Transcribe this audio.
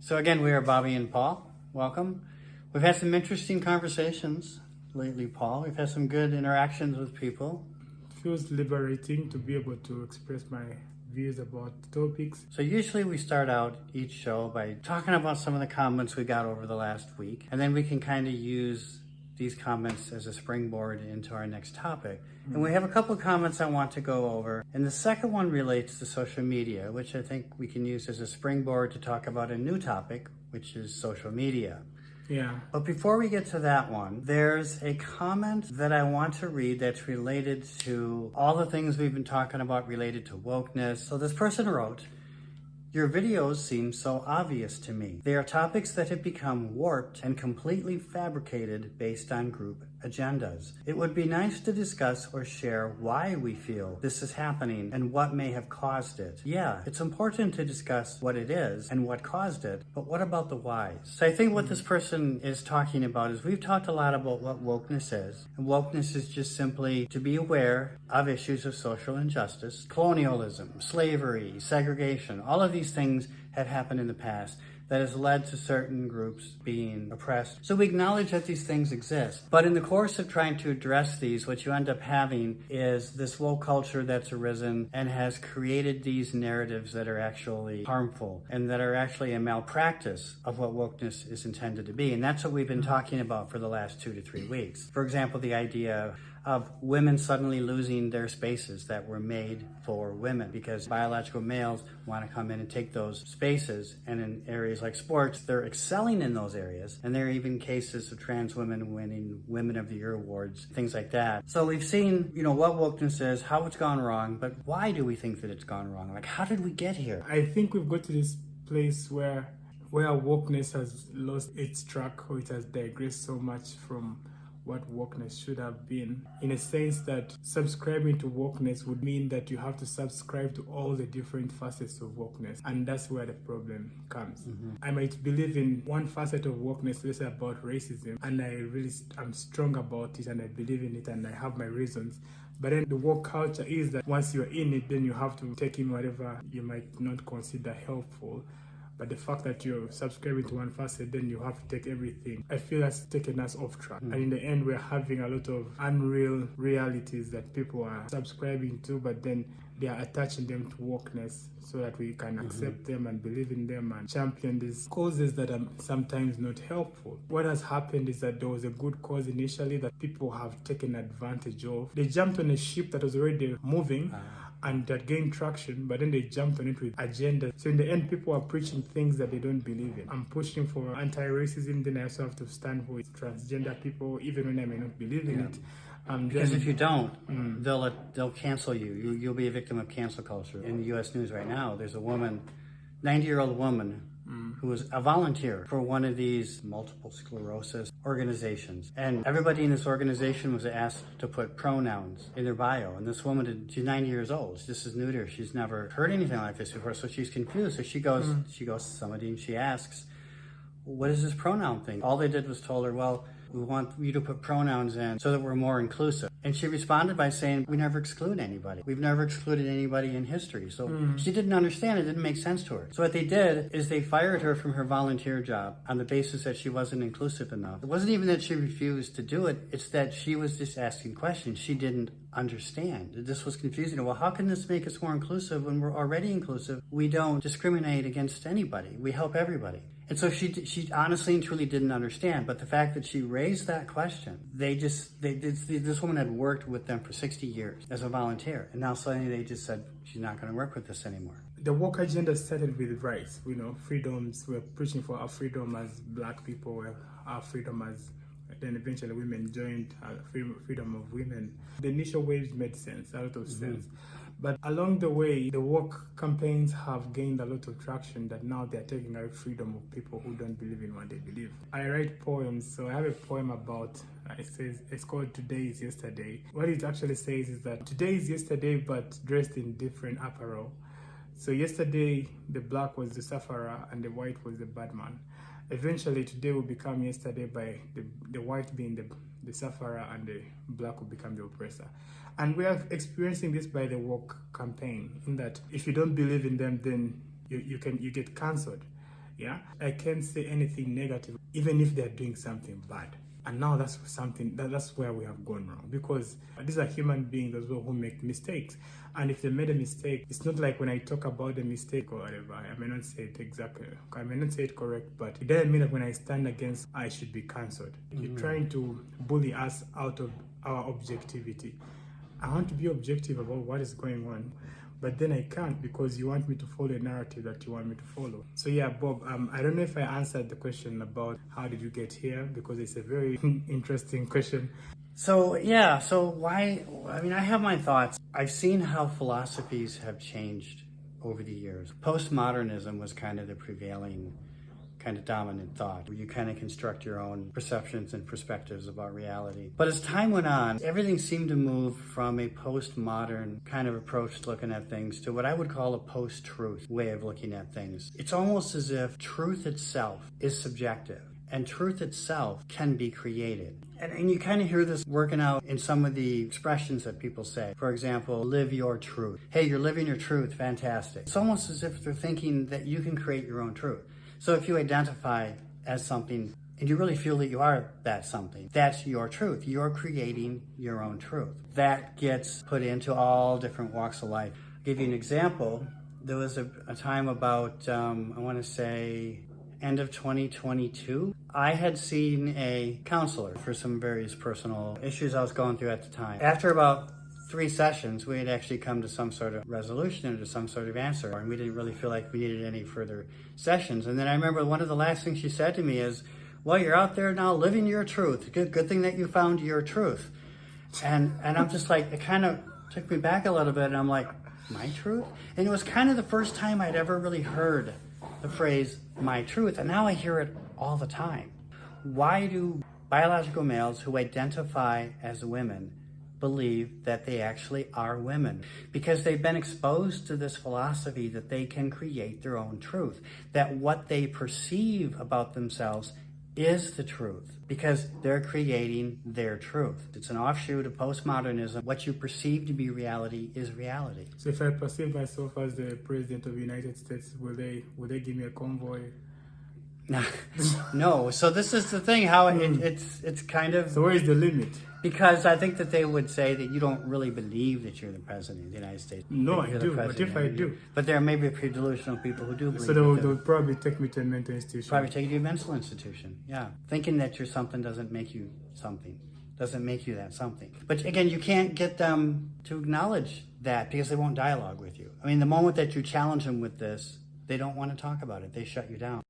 So again, we are Bobby and Paul. Welcome. We've had some interesting conversations lately, Paul. We've had some good interactions with people. It feels liberating to be able to express my views about topics. So usually we start out each show by talking about some of the comments we got over the last week, and then we can kind of use these comments as a springboard into our next topic. And we have a couple of comments I want to go over. And the second one relates to social media, which I think we can use as a springboard to talk about a new topic, which is social media. Yeah. But before we get to that one, there's a comment that I want to read that's related to all the things we've been talking about related to wokeness. So this person wrote, "Your videos seem so obvious to me. They are topics that have become warped and completely fabricated based on group agendas. It would be nice to discuss or share why we feel this is happening and what may have caused it. Yeah, it's important to discuss what it is and what caused it, but what about the whys?" So I think what this person is talking about is we've talked a lot about what wokeness is. And wokeness is just simply to be aware of issues of social injustice, colonialism, slavery, segregation. All of these things have happened in the past that has led to certain groups being oppressed. So we acknowledge that these things exist. But in the course of trying to address these, what you end up having is this woke culture that's arisen and has created these narratives that are actually harmful and that are actually a malpractice of what wokeness is intended to be. And that's what we've been talking about for the last 2 to 3 weeks. For example, the idea of women suddenly losing their spaces that were made for women because biological males want to come in and take those spaces. And in areas like sports, they're excelling in those areas. And there are even cases of trans women winning Women of the Year awards, things like that. So we've seen, what wokeness is, how it's gone wrong, but why do we think that it's gone wrong? Like, how did we get here? I think we've got to this place where wokeness has lost its track, or it has digressed so much from what wokeness should have been, in a sense that subscribing to wokeness would mean that you have to subscribe to all the different facets of wokeness, and that's where the problem comes. I might believe in one facet of wokeness, let's say about racism, and I'm strong about it and I believe in it and I have my reasons. But then the woke culture is that once you're in it, then you have to take in whatever you might not consider helpful. But the fact that you're subscribing to one facet, then you have to take everything. I feel that's taken us off track. And in the end, we're having a lot of unreal realities that people are subscribing to, but then they are attaching them to wokeness so that we can accept them and believe in them and champion these causes that are sometimes not helpful. What has happened is that there was a good cause initially that people have taken advantage of. They jumped on a ship that was already moving, and that gained traction, but then they jumped on it with agenda. So in the end, people are preaching things that they don't believe in. I'm pushing for anti-racism, then I also have to stand for transgender people, even when I may not believe in it. Because if you don't, they'll cancel you. You'll be a victim of cancel culture. In the U.S. news right now, there's a woman, 90-year-old woman, who was a volunteer for one of these multiple sclerosis organizations. And everybody in this organization was asked to put pronouns in their bio. And this woman, she's 90 years old. This is new to her. She's never heard anything like this before. So she's confused. So she goes to somebody and she asks, "What is this pronoun thing?" All they did was told her, "Well, we want you to put pronouns in so that we're more inclusive." And she responded by saying, "We never exclude anybody. We've never excluded anybody in history." So she didn't understand. It didn't make sense to her. So what they did is they fired her from her volunteer job on the basis that she wasn't inclusive enough. It wasn't even that she refused to do it. It's that she was just asking questions. She didn't understand. This was confusing. Well, how can this make us more inclusive when we're already inclusive? We don't discriminate against anybody. We help everybody. And so she honestly and truly didn't understand. But the fact that she raised that question, this woman had worked with them for 60 years as a volunteer. And now suddenly they just said, she's not going to work with us anymore. The woke agenda started with rights, freedoms. We're preaching for our freedom as Black people, our freedom as, then eventually women joined, freedom of women. The initial waves made sense, a lot of sense. But along the way, the woke campaigns have gained a lot of traction that now they're taking away freedom of people who don't believe in what they believe. I write poems, so I have a poem about, it's called Today is Yesterday. What it actually says is that today is yesterday, but dressed in different apparel. So yesterday, the black was the sufferer and the white was the bad man. Eventually, today will become yesterday by the white being the sufferer and the black will become the oppressor. And we are experiencing this by the woke campaign, in that if you don't believe in them, then you get cancelled. Yeah, I can't say anything negative, even if they're doing something bad. And now that's that's where we have gone wrong, because these are human beings as well who make mistakes. And if they made a mistake, it's not like when I talk about the mistake or whatever, I may not say it exactly, I may not say it correct, but it doesn't mean that when I stand against, I should be cancelled. You're trying to bully us out of our objectivity. I want to be objective about what is going on, but then I can't because you want me to follow a narrative that you want me to follow. So yeah, Bob, I don't know if I answered the question about how did you get here, because it's a very interesting question. So yeah, so why, I mean, I have my thoughts. I've seen how philosophies have changed over the years. Postmodernism was kind of the prevailing kind of dominant thought, where you kind of construct your own perceptions and perspectives about reality. But as time went on, everything seemed to move from a postmodern kind of approach to looking at things to what I would call a post-truth way of looking at things. It's almost as if truth itself is subjective, and truth itself can be created. And you kind of hear this working out in some of the expressions that people say. For example, live your truth. Hey, you're living your truth, fantastic. It's almost as if they're thinking that you can create your own truth. So if you identify as something and you really feel that you are that something, that's your truth. You're creating your own truth. That gets put into all different walks of life. I'll give you an example. There was a time about, I want to say, end of 2022. I had seen a counselor for some various personal issues I was going through at the time. After about 3 sessions, we had actually come to some sort of resolution or to some sort of answer, and we didn't really feel like we needed any further sessions. And then I remember one of the last things she said to me is, well, you're out there now living your truth. Good thing that you found your truth. And I'm just like, it kind of took me back a little bit, and I'm like, my truth? And it was kind of the first time I'd ever really heard the phrase, my truth, and now I hear it all the time. Why do biological males who identify as women believe that they actually are women? Because they've been exposed to this philosophy that they can create their own truth, that what they perceive about themselves is the truth, because they're creating their truth. It's an offshoot of postmodernism. What you perceive to be reality is reality. So if I perceive myself as the president of the United States, will they give me a convoy? No. So this is the thing, how it's kind of... So where is the limit? Because I think that they would say that you don't really believe that you're the president of the United States. No, I do. What if I do? But there may be delusional people who do believe. So they'll probably take me to a mental institution. Probably take you to a mental institution, yeah. Thinking that you're something doesn't make you something. Doesn't make you that something. But again, you can't get them to acknowledge that because they won't dialogue with you. I mean, the moment that you challenge them with this, they don't want to talk about it. They shut you down.